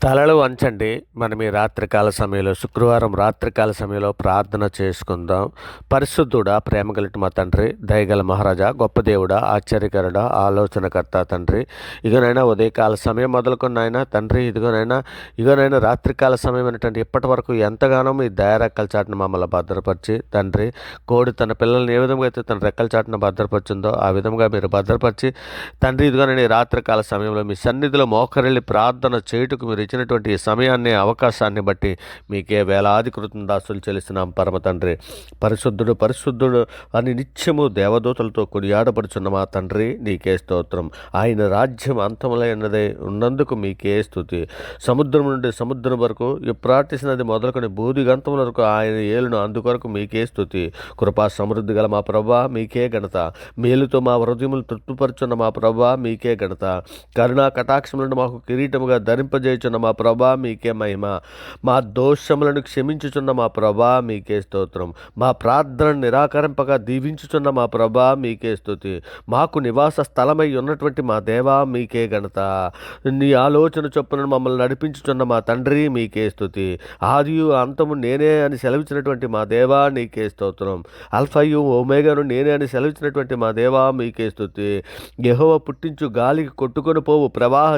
తలలు వంచండి. మనం ఈ రాత్రికాల సమయంలో శుక్రవారం రాత్రికాల సమయంలో ప్రార్థన చేసుకుందాం. పరిశుద్ధుడా, ప్రేమగలటి మా తండ్రి, దయగల మహారాజా, గొప్ప దేవుడా, ఆశ్చర్యకరుడా, ఆలోచనకర్త తండ్రి, ఇగోనైనా ఉదయకాల సమయం మొదలుకొని నాయన తండ్రి, ఇగోనైనా రాత్రికాల సమయం అనేటువంటి ఇప్పటి వరకు ఎంతగానో మీ దయారెక్కల చాటున మమ్మల్ని భద్రపరిచి తండ్రి, కోడి తన పిల్లల్ని ఏ విధంగా అయితే తన రెక్కల చాటున భద్రపరిచిందో ఆ విధంగా మీరు భద్రపరిచి తండ్రి, ఇదిగోనైనా ఈ రాత్రికాల సమయంలో మీ సన్నిధిలో మోకరిల్లి ప్రార్థన చేయుటకు మీరు ఇచ్చినటువంటి ఈ సమయాన్ని, అవకాశాన్ని బట్టి మీకే వేలాది కృతజ్ఞతాస్తులు చెల్లిస్తున్నాం పరమ తండ్రి. పరిశుద్ధుడు పరిశుద్ధుడు అని నిత్యము దేవదూతలతో కొనియాడబడుచున్న మా తండ్రి, నీకే స్తోత్రం. ఆయన రాజ్యం అంతములైనదే ఉన్నందుకు మీకే స్తుతి. సముద్రం నుండి సముద్రం వరకు, యుప్రాటిస్ నది మొదలుకొని బూదిగంతముల వరకు ఆయన ఏలును అందుకొరకు మీకే స్తుతి. కృపా సమృద్ధి గల మా ప్రభా మీకే ఘనత. మేలుతో మా హృదయములు తృప్తిపరుచున్న మా ప్రభా మీకే ఘనత. కరుణా కటాక్షములను మాకు కిరీటముగా ధరింపజేయుచున్న మా ప్రభా మీకే మహిమ. మా దోషములను క్షమించుచున్న మా ప్రభా మీకే స్తోత్రం. మా ప్రార్థనను నిరాకరింపగా దీవించుచున్న మా ప్రభా మీకే స్తుతి. మాకు నివాస స్థలమై ఉన్నటువంటి మా దేవా మీకే ఘనత. నీ ఆలోచన చొప్పున మమ్మల్ని నడిపించుచున్న మా తండ్రి మీకే స్తుతి. ఆదియు అంతము నేనే అని సెలవిచ్చినటువంటి మా దేవా నీకే స్తోత్రం. అల్ఫయు ఓమేగాను నేనే అని సెలవిచ్చినటువంటి మా దేవా మీకే స్తుతి. యెహోవా పుట్టించు గాలికి కొట్టుకొని పోవు ప్రవాహ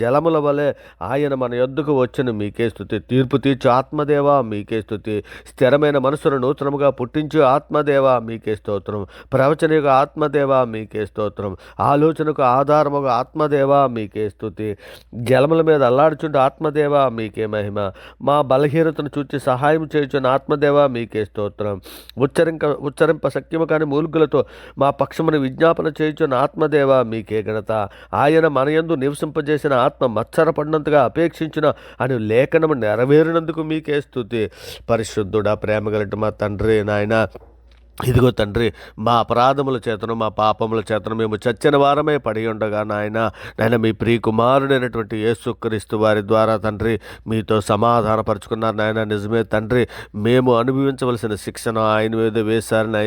జలముల వలె ఆయన మన యొద్దకు వచ్చును మీకే స్తుతి. తీర్పు తీర్చు ఆత్మదేవా మీకే స్తుతి. స్థిరమైన మనసును నూతనముగా పుట్టించు ఆత్మదేవా మీకే స్తోత్రం. ప్రవచనకు ఆత్మదేవా మీకే స్తోత్రం. ఆలోచనకు ఆధారముగా ఆత్మదేవా మీకే స్తుతి. జలముల మీద అల్లాడుచుంటే ఆత్మదేవా మీకే మహిమ. మా బలహీనతను చూచి సహాయం చేయుచున్న ఆత్మదేవా మీకే స్తోత్రం. ఉచ్చరింప శక్యము కాని మూలుగులతో మా పక్షమును విజ్ఞాపన చేయుచున్న ఆత్మదేవా మీకే ఘనత. ఆయన మనయందు నివసింపజేసిన ఆత్మ మత్సరపడినంతగా అపేక్షించిన అని లేఖనము నెరవేరినందుకు మీకే స్తుతి. పరిశుద్ధుడా, ప్రేమగలటి మా తండ్రి నాయన, ఇదిగో తండ్రి, మా అపరాధముల చేతను మా పాపముల చేతను మేము చచ్చిన వారమే పడి ఉండగా నాయన మీ ప్రియకుమారుడైనటువంటి యేసుక్రీస్తు వారి ద్వారా తండ్రి మీతో సమాధానపరుచుకున్నారు నాయన. నిజమే తండ్రి, మేము అనుభవించవలసిన శిక్షను ఆయన మీద వేశారు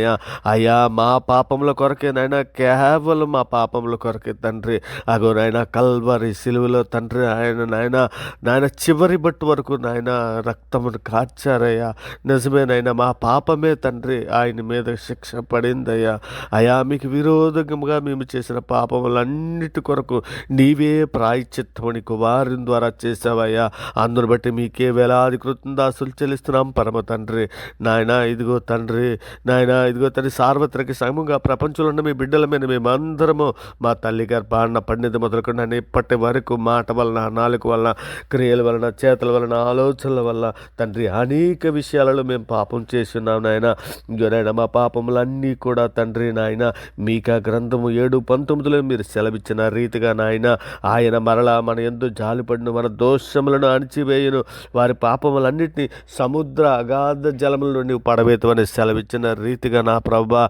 అయ్యా మా పాపముల కొరకే నాయన, కేవలం మా పాపముల కొరకే తండ్రి. అగో నాయన కల్వరి సిలువలో తండ్రి నాయన చివరి బట్టు వరకు నాయన రక్తమును కార్చారయ్యా. నిజమేనైనా మా పాపమే తండ్రి ఆయన మీద శిక్ష పడిందయ్యా. అయా మీకు విరోధంగా మేము చేసిన పాపములన్నిటి కొరకు నీవే ప్రాయశ్చిత్తమని కుమారుని ద్వారా చేసావయ్యా. అందును బట్టి మీకే వేలాది కృతజ్ఞతాస్తులు చెల్లిస్తున్నాం పరమ తండ్రి. ఇదిగో తండ్రి సార్వత్రిక సంఘంగా ప్రపంచంలో ఉన్న మీ బిడ్డల మీద మేమందరము మా తల్లి గర్భాన్న పండిత మొదలుకుండా ఇప్పటి వరకు మాట వలన, నాలుక వలన, క్రియల వలన, చేతుల వలన, ఆలోచనల వల్ల తండ్రి అనేక విషయాలలో మేము పాపం చేస్తున్నాం నాయన. మా పాపములన్నీ కూడా తండ్రి నాయన మీకా గ్రంథము 7:19 మీరు సెలవిచ్చిన రీతిగా నాయన ఆయన మరలా మన యందు జాలిపడిన మన దోషములను అణిచివేయును, వారి పాపములన్నింటినీ సముద్ర అగాధ జలముల నుండి పడవేతమని సెలవిచ్చిన రీతిగా నా ప్రభువా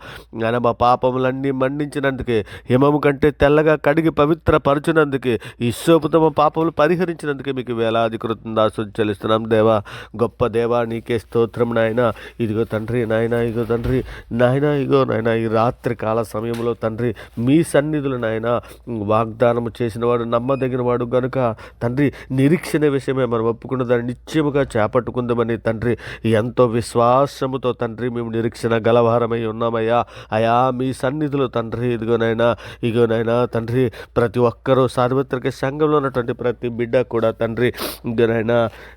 ఆయన మా పాపములన్నీ మన్నించినందుకే, హిమము కంటే తెల్లగా కడిగి పవిత్రపరచునందుకే, ఇస్సోపుతో మా పాపములు పరిహరించినందుకే మీకు వేలాది కృతజ్ఞతాస్తులు చెల్లిస్తున్నాం దేవా. గొప్ప దేవా నీకే స్తోత్రం నాయన. ఇదిగో తండ్రి ఈ రాత్రి కాల సమయంలో తండ్రి మీ సన్నిధులు వాగ్దానము చేసిన వాడు నమ్మదగిన వాడు గనుక తండ్రి నిరీక్షణ విషయమే మనం ఒప్పుకున్న దాన్ని నిశ్చయముగా చేపట్టుకుందామని తండ్రి ఎంతో విశ్వాసముతో తండ్రి మేము నిరీక్షణ గలవారమై ఉన్నామయ్యా. అయా మీ సన్నిధులు తండ్రి ఇగోనైనా తండ్రి ప్రతి ఒక్కరూ సార్వత్రిక సంఘంలో ఉన్నటువంటి ప్రతి బిడ్డ కూడా తండ్రి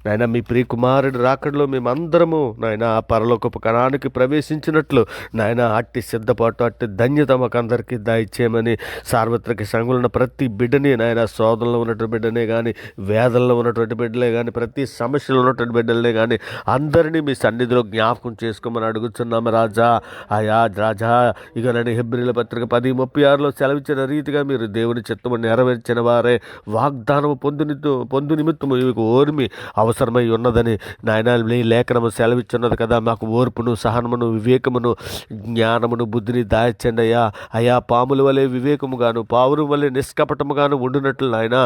నాయన మీ ప్రియకుమారుడి రాకడలో మేమందరము పరలోకపు కణానికి ప్రవేశించినట్లు నాయన అట్టి సిద్ధపాటు, అట్టి ధన్యత మాకు అందరికీ దయచేయమని సార్వత్రిక సంఘంలో ఉన్న ప్రతి బిడ్డని శోధనలో ఉన్నటువంటి బిడ్డనే కానీ, వేదనలో ఉన్నటువంటి బిడ్డలే కానీ, ప్రతి సమస్యలో ఉన్నటువంటి బిడ్డలనే కానీ అందరినీ మీ సన్నిధిలో జ్ఞాపకం చేసుకోమని అడుగుతున్నాము రాజా. ఇక హెబ్రీల పత్రిక 10:36 సెలవిచ్చిన రీతిగా మీరు దేవుని చిత్తము నెరవేర్చిన వారే వాగ్దానము పొందు నిమిత్తము మీకు ఓర్మి అవసరమై ఉన్నదని నాయన లేఖనము సెలవిచ్చున్నది కదా. మాకు ఓర్పును, సహనమును, వివేకమును, జ్ఞానమును, బుద్ధిని దాయచండి అయ్యా. పాముల వలె వివేకముగాను, పావురు వలె నిష్కపటముగాను ఉండునట్లు నాయన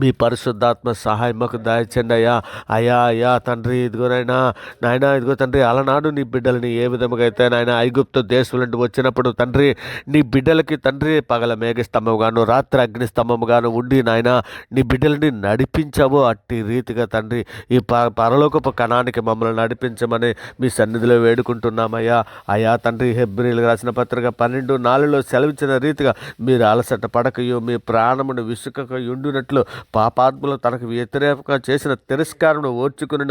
మీ పరిశుద్ధాత్మ సహాయం మాకు దయచండి అయ్యా. అయ్యా అయ్యా తండ్రి, ఇదిగోనైనా నాయన, ఇదిగో తండ్రి, అలనాడు నీ బిడ్డలని ఏ విధముగా అయితే నాయన ఐగుప్తు దేశం నుండి వచ్చినప్పుడు తండ్రి, నీ బిడ్డలకి తండ్రి పగల మేఘస్తంభముగాను రాత్రి అగ్నిస్తంభముగాను ఉండి నాయన నీ బిడ్డలని నడిపించావు. అట్టి రీతిగా తండ్రి ఈ పరలోకపు కణానికి మమ్మల్ని నడిపించమని మీ సన్నిధిలో వేడుకుంటున్నామయ్యా. అయ్యా తండ్రి, హెబ్రీయులకు రాసిన పత్రిక 12:4 సెలవిచ్చిన రీతిగా మీరు అలసట పడకయు మీ ప్రాణమును విసుకక ఉండునట్లు పాపాత్ములు తనకు వ్యతిరేకంగా చేసిన తిరస్కారమును ఓర్చుకుని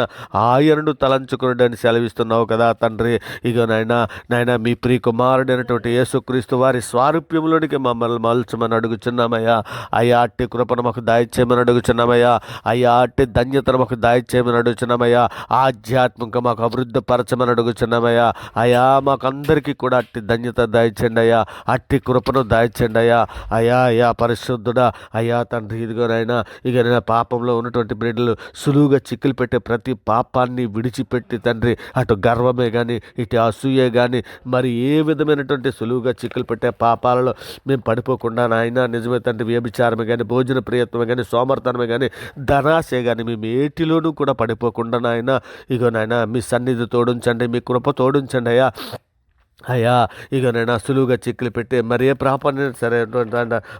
ఆయనను తలంచుకుని అని సెలవిస్తున్నావు కదా తండ్రి. ఇక నాయన మీ ప్రియ కుమారుడైనటువంటి యేసుక్రీస్తు వారి స్వారూప్యంలోనికి మమ్మల్ని మలచమని అడుగుచున్నామయ్యా. అయ్యా అట్టి కృపను మాకు దయచేయమని అడుగుచున్నామయ్యా. అయ్యా అట్టి ధన్యతను మాకు దయచేయమని అడుగుచున్నామయ్యా. ఆధ్యాత్మిక మాకు అభివృద్ధిపరచమని అడుగుచున్నామయ్యా. అయ్యా మాకు అందరికీ కూడా అట్టి ధన్యత దయచేయండి అయ్యా. అట్టి కృపను దయచేయండి అయ్యా. అయ్యా అయ్యా పరిశుద్ధుడా, అయ్యా తండ్రి, ఇదిగోనైనా ఇక నేను పాపంలో ఉన్నటువంటి బిడ్డలు సులువుగా చిక్కులు పెట్టే ప్రతి పాపాన్ని విడిచిపెట్టి తండ్రి, అటు గర్వమే కానీ ఇటు అసూయే కానీ మరి ఏ విధమైనటువంటి సులువుగా చిక్కులు పెట్టే పాపాలలో మేము పడిపోకుండా నాయన, నిజమే తండ్రి, వ్యభిచారమే కానీ భోజన ప్రియత్వమే కానీ సోమర్థనమే కానీ ధనాశే కానీ మేము ఏటిలోనూ కూడా పడిపోకుండా నాయన, ఇగో నాయన మీ సన్నిధి తోడుంచండి, మీ కృప తోడుంచండి అయ్యా. అయ్యా ఇక నేను సులువుగా చిక్కులు పెట్టి మరి ఏ పాపాన్ని సరే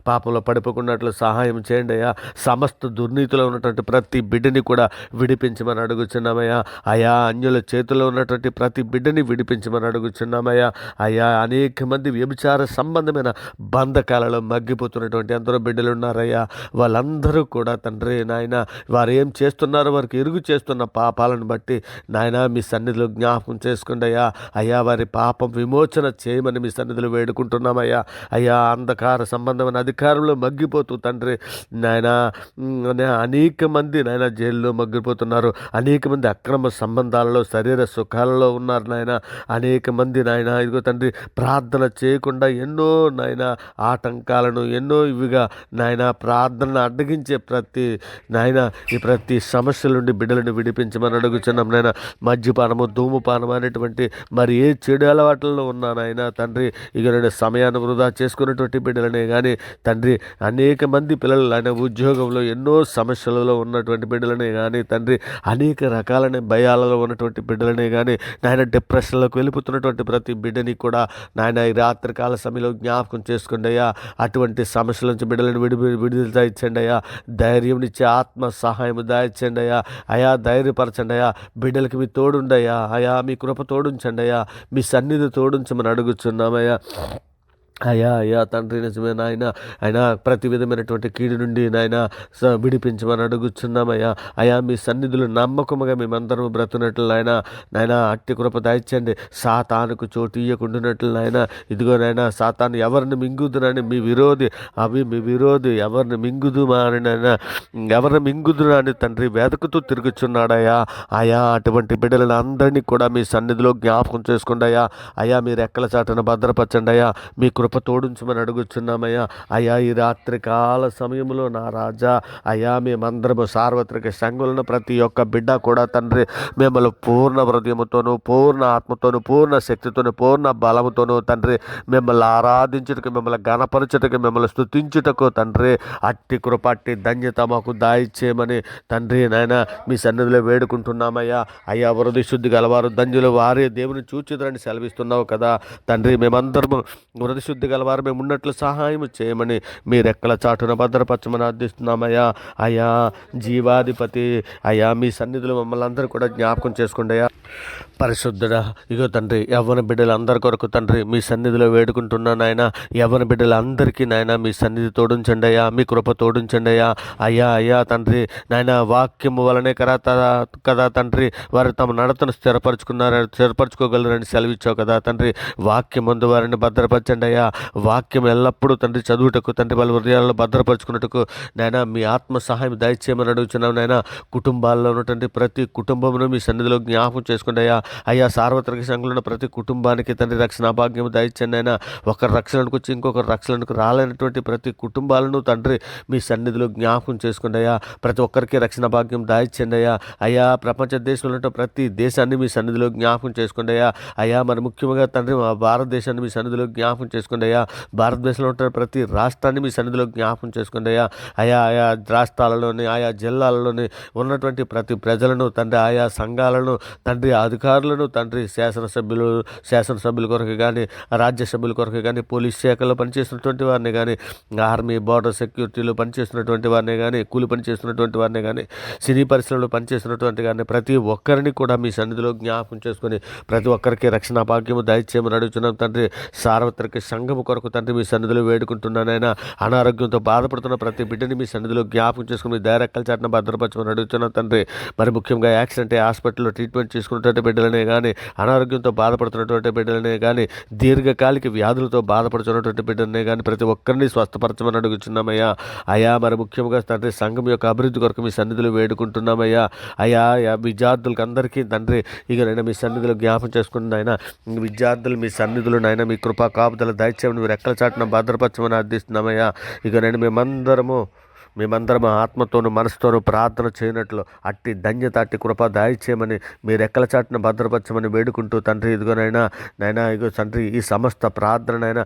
పాపంలో పడిపోకున్నట్లు సహాయం చేయండి అయ్యా. సమస్త దుర్నీతిలో ఉన్నటువంటి ప్రతి బిడ్డని కూడా విడిపించమని అడుగుచున్నామయ్యా. అయ్యా అన్యుల చేతిలో ఉన్నటువంటి ప్రతి బిడ్డని విడిపించమని అడుగుచున్నామయ్యా. అయ్యా అనేక మంది వ్యభిచార సంబంధమైన బంధకాలలో మగ్గిపోతున్నటువంటి ఎందరో బిడ్డలు ఉన్నారయ్యా. వాళ్ళందరూ కూడా తండ్రి నాయన, వారు ఏం చేస్తున్నారో వారికి ఎరుగు చేస్తున్న పాపాలను బట్టి నాయన మీ సన్నిధిలో జ్ఞాపకం చేసుకోండి అయ్యా. అయ్యా వారి పాపం విమోచన చేయమని మీ సన్నిధిలో వేడుకుంటున్నామయ్యా. అయ్యా అంధకార సంబంధమైన అధికారంలో మగ్గిపోతూ తండ్రి నాయన అనేక మంది నాయన జైల్లో మగ్గిపోతున్నారు. అనేక మంది అక్రమ సంబంధాలలో శరీర సుఖాలలో ఉన్నారు నాయన. అనేక మంది నాయన ఇదిగో తండ్రి ప్రార్థన చేయకుండా ఎన్నో నాయన ఆటంకాలను ఎన్నో ఇవిగా నాయన ప్రార్థనను అడ్డగించే ఈ ప్రతి సమస్యల నుండి బిడ్డలను విడిపించమని అడుగుచున్నాం నాయన. మద్యపానము ధూమపానం అనేటువంటి మరి ఏ చెడు అలవాట్లలో ఉన్నానైనా తండ్రి, ఇక నేను సమయాన్ని వృధా చేసుకున్నటువంటి బిడ్డలనే కానీ తండ్రి, అనేక మంది పిల్లలు ఆయన ఉద్యోగంలో ఎన్నో సమస్యలలో ఉన్నటువంటి బిడ్డలనే కానీ తండ్రి, అనేక రకాలైన భయాలలో ఉన్నటువంటి బిడ్డలనే కానీ నాయన డిప్రెషన్లోకి వెళ్ళిపోతున్నటువంటి ప్రతి బిడ్డని కూడా నాయన ఈ రాత్రికాల సమయంలో జ్ఞాపకం చేసుకోండి అయ్యా. అటువంటి సమస్యల నుంచి బిడ్డలను విడుదల ఇచ్చండి అయ్యా. ధైర్యం ఇచ్చే ఆత్మ సహాయం దయచండి అయ్యా. అయా ధైర్యపరచండి అయ్యా. బిడ్డలకి మీ తోడుండయ్యా. అయా మీ కృప తోడుంచండి అయ్యా. మీ సన్నిధి తోడుంచమని అడుగుచున్నామయ్యా. అయ్యా అయ్యా తండ్రి, నిజమే నాయన, ఆయన ప్రతి విధమైనటువంటి కీడు నుండి నాయన విడిపించమని అడుగుచున్నామయ్యా. అయ్యా మీ సన్నిధులు నమ్మకముగా మేమందరం బ్రతున్నట్లు నాయన అట్టి కృప దయచండి. సాతానుకు చోటు ఇయ్యకుండానట్లు నాయన. ఇదిగో నాయన సాతాను ఎవరిని మింగుదునని మీ విరోధి ఎవరిని మింగుదుమా అని నాయన, ఎవరిని మింగుదునా అని తండ్రి వెతుకుతూ తిరుగుచున్నాడయ్యా. అయా అటువంటి బిడ్డలను అందరినీ కూడా మీ సన్నిధిలో జ్ఞాపకం చేసుకోండి అయ్యా. అయ్యా మీరు రెక్కల చాటున భద్రపరచండి అయ్యా. మీ కృప తోడుంచమని అడుగుచున్నామయ్యా. అయ్యా ఈ రాత్రి కాల సమయంలో నా రాజా, అయ్యా మేమందరము సార్వత్రిక సంఘులను ప్రతి ఒక్క బిడ్డ కూడా తండ్రి మిమ్మల్ని పూర్ణ హృదయముతోనూ పూర్ణ ఆత్మతోనూ పూర్ణ శక్తితోనూ పూర్ణ బలముతోనూ తండ్రి మిమ్మల్ని ఆరాధించుటకు, మిమ్మల్ని గణపరచుటకు, మిమ్మల్ని స్తుతించుటకు తండ్రి అట్టి కృప అట్టి ధన్యత మాకు దాయిచ్చేయమని తండ్రి నాయన మీ సన్నిధిలో వేడుకుంటున్నామయ్యా. అయ్యా వృద్ధి శుద్ధి గలవారు ధన్యులు వారే దేవుని చూచిదరని సెలవిస్తున్నావు కదా తండ్రి. మేమందరము వృద్ధి శుద్ధి గలవారు మేము ఉన్నట్లు సహాయం చేయమని మీరు ఎక్కల చాటున భద్రపరచమని అర్థిస్తున్నామయ్యా. అయ్యా జీవాధిపతి, అయ్యా మీ సన్నిధిలో మమ్మల్ని అందరూ కూడా జ్ఞాపకం చేసుకోండి అయ్యా. పరిశుద్ధుడా, ఇగో తండ్రి యవ్వన బిడ్డలందరి కొరకు తండ్రి మీ సన్నిధిలో వేడుకుంటున్నాను ఆయన. యవ్వన బిడ్డలందరికీ నాయన మీ సన్నిధి తోడుంచండి అయ్యా. మీ కృప తోడుంచండి అయ్యా. అయ్యా అయ్యా తండ్రి నాయన వాక్యము వలనే కదా తండ్రి వారు తమ నడతను స్థిరపరచుకోగలరని సెలవిచ్చావు కదా తండ్రి. వాక్యం ముందు వారిని భద్రపరచండి అయ్యా. వాక్యం ఎల్లప్పుడూ తండ్రి చదువుటకు తండ్రి వాళ్ళ హృదయాలను భద్రపరుచుకున్నట్టుకు నాయన మీ ఆత్మ సహాయం దయచేయమని అడుగుతున్నాం నాయన. కుటుంబాల్లో ఉన్నటువంటి ప్రతి కుటుంబమును మీ సన్నిధిలో జ్ఞాపకం చేసుకోండి అయ్యా. అయ్యా సార్వత్రిక సంఘంలో ఉన్న ప్రతి కుటుంబానికి తండ్రి రక్షణ భాగ్యం దయచండి అయినా. ఒకరి రక్షణకు వచ్చి ఇంకొకరు రక్షణకు రాలేనటువంటి ప్రతి కుటుంబాలను తండ్రి మీ సన్నిధిలో జ్ఞాపకం చేసుకోండి అయ్యా. ప్రతి ఒక్కరికి రక్షణ భాగ్యం దయచండి అయ్యా. అయ్యా ప్రపంచ దేశంలో ఉన్న ప్రతి దేశాన్ని మీ సన్నిధిలో జ్ఞాపకం చేసుకోండి అయ్యా. అయ్యా మరి ముఖ్యంగా తండ్రి మా భారతదేశాన్ని మీ సన్నిధిలో జ్ఞాపకం చేసుకోండి చేసుకోండి అయ్యా. భారతదేశంలో ఉంటున్న ప్రతి రాష్ట్రాన్ని మీ సన్నిధిలో జ్ఞాపకం చేసుకోండి అయ్యా. ఆయా రాష్ట్రాలలోని ఆయా జిల్లాలలోని ఉన్నటువంటి ప్రతి ప్రజలను తండ్రి, ఆయా సంఘాలను తండ్రి, అధికారులను తండ్రి, శాసనసభ్యుల కొరకు కానీ, రాజ్యసభ్యుల కొరకు కానీ, పోలీస్ శాఖలో పనిచేస్తున్నటువంటి వారిని కానీ, ఆర్మీ, బోర్డర్ సెక్యూరిటీలో పనిచేస్తున్నటువంటి వారిని కానీ, కూలి పనిచేస్తున్నటువంటి వారిని కానీ, సినీ పరిశ్రమలో పనిచేస్తున్నటువంటి కానీ ప్రతి ఒక్కరిని కూడా మీ సన్నిధిలో జ్ఞాపకం చేసుకొని ప్రతి ఒక్కరికి రక్షణ భాగ్యము దయచేయమని అడుగుతున్నాం తండ్రి. సార్వత్రిక సంఘము కొరకు తండ్రి మీ సన్నిధిలో వేడుకుంటున్నానైనా. అనారోగ్యంతో బాధపడుతున్న ప్రతి బిడ్డని మీ సన్నిధిలో జ్ఞాపకం చేసుకుని మీ దయరెక్కల చాటున భద్రపరచమని అడుగుతున్నాం తండ్రి. మరి ముఖ్యంగా యాక్సిడెంట్ అయ్యి హాస్పిటల్లో ట్రీట్మెంట్ చేసుకున్నటువంటి బిడ్డలనే కానీ, అనారోగ్యంతో బాధపడుతున్నటువంటి బిడ్డలనే కానీ, దీర్ఘకాలిక వ్యాధులతో బాధపడుతున్నటువంటి బిడ్డలనే కానీ ప్రతి ఒక్కరిని స్వస్థపరచమని అడుగుతున్నామయ్యా. మరి ముఖ్యంగా తండ్రి సంఘం యొక్క అభివృద్ధి కొరకు మీ సన్నిధిలో వేడుకుంటున్నామయ్యా. విద్యార్థులకు అందరికీ తండ్రి ఇక నైనా మీ సన్నిధిలో జ్ఞాపం చేసుకున్న ఆయన విద్యార్థులు మీ సన్నిధిలో నైనా మీ కృపా కాపుదల దయచేయమని మీరు రెక్కల చాటున భద్రపరచమని అర్థిస్తున్నామయ్యా. ఇక నేను మేమందరం ఆత్మతోనూ మనసుతోనూ ప్రార్థన చేయనట్లు అట్టి ధన్యత, అట్టి కృప దయచేయమని మీ రెక్కల చాటున భద్రపరచమని వేడుకుంటూ తండ్రి ఇగో తండ్రి ఈ సమస్త ప్రార్థనైనా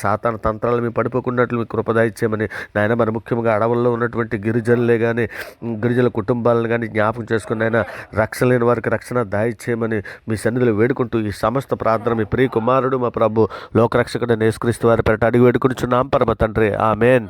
సాతాను తంత్రాలు మేము పడిపోకున్నట్లు మీ కృప దయచేయమని నాయన. మరి ముఖ్యంగా అడవుల్లో ఉన్నటువంటి గిరిజనుల కుటుంబాలను కానీ జ్ఞాపకం చేసుకుని రక్షణ లేని వారికి రక్షణ దయచేయమని మీ సన్నిధిలో వేడుకుంటూ ఈ సమస్త ప్రార్థన మీ ప్రియ కుమారుడు మా ప్రభు లోకరక్షకుడు యేసుక్రీస్తు వారి పేరిట అడిగి వేడుకుంటున్నాం పరమ తండ్రి. ఆమేన్.